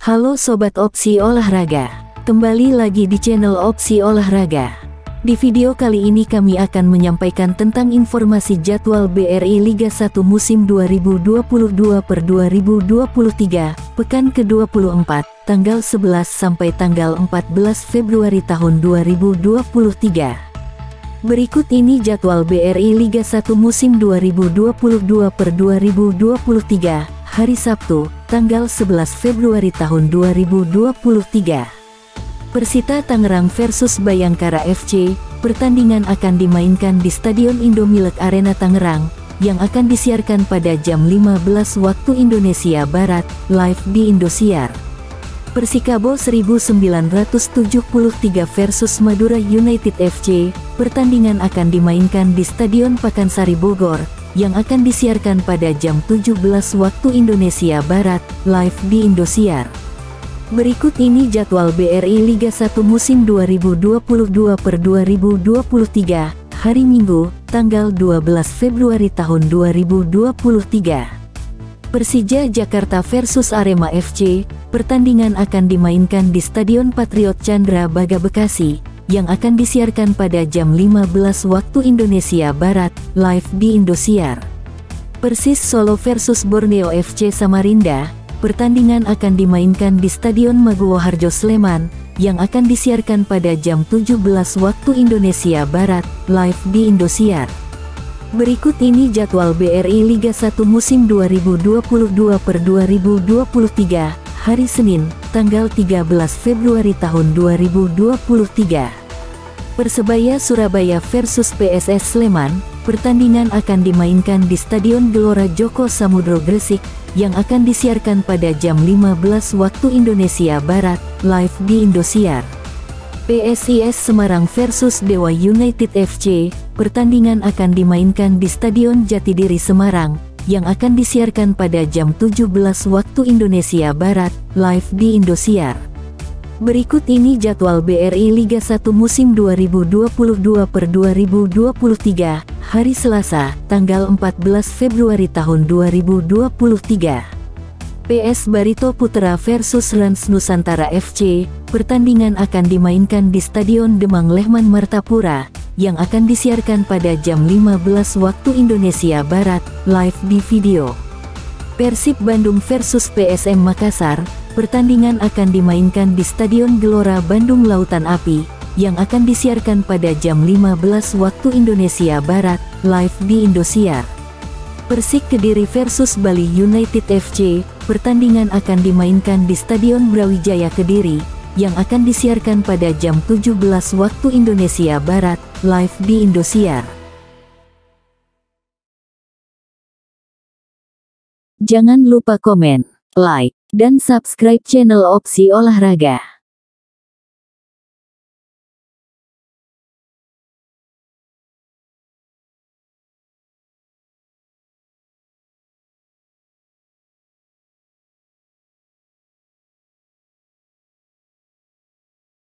Halo Sobat Opsi Olahraga, kembali lagi di channel Opsi Olahraga. Di video kali ini kami akan menyampaikan tentang informasi jadwal BRI Liga 1 musim 2022/2023, pekan ke-24, tanggal 11 sampai tanggal 14 Februari tahun 2023. Berikut ini jadwal BRI Liga 1 musim 2022/2023, hari Sabtu, tanggal 11 Februari tahun 2023. Persita Tangerang versus Bayangkara FC, pertandingan akan dimainkan di Stadion Indomilk Arena Tangerang, yang akan disiarkan pada jam 15 waktu Indonesia Barat, live di Indosiar. Persikabo 1973 versus Madura United FC, pertandingan akan dimainkan di Stadion Pakansari Bogor, yang akan disiarkan pada jam 17 waktu Indonesia Barat, live di Indosiar. Berikut ini jadwal BRI Liga 1 musim 2022/2023, hari Minggu, tanggal 12 Februari tahun 2023. Persija Jakarta versus Arema FC, pertandingan akan dimainkan di Stadion Patriot Candrabaga Bekasi, yang akan disiarkan pada jam 15 waktu Indonesia Barat, live di Indosiar. Persis Solo versus Borneo FC Samarinda, pertandingan akan dimainkan di Stadion Maguwo Harjo Sleman, yang akan disiarkan pada jam 17 waktu Indonesia Barat, live di Indosiar. Berikut ini jadwal BRI Liga 1 musim 2022/2023, hari Senin, tanggal 13 Februari tahun 2023. Persebaya Surabaya versus PSS Sleman, pertandingan akan dimainkan di Stadion Gelora Joko Samudro Gresik, yang akan disiarkan pada jam 15 waktu Indonesia Barat, live di Indosiar. PSIS Semarang versus Dewa United FC, pertandingan akan dimainkan di Stadion Jatidiri Semarang, yang akan disiarkan pada jam 17 waktu Indonesia Barat, live di Indosiar. Berikut ini jadwal BRI Liga 1 musim 2022/2023, hari Selasa, tanggal 14 Februari tahun 2023. PS Barito Putra versus Rans Nusantara FC, pertandingan akan dimainkan di Stadion Demang Lehman Martapura, yang akan disiarkan pada jam 15 waktu Indonesia Barat, live di video. Persib Bandung versus PSM Makassar, pertandingan akan dimainkan di Stadion Gelora Bandung Lautan Api, yang akan disiarkan pada jam 15 waktu Indonesia Barat, live di Indosiar. Persik Kediri versus Bali United FC, pertandingan akan dimainkan di Stadion Brawijaya Kediri, yang akan disiarkan pada jam 17 waktu Indonesia Barat, live di Indosiar. Jangan lupa komen, like, dan subscribe channel Opsi Olahraga.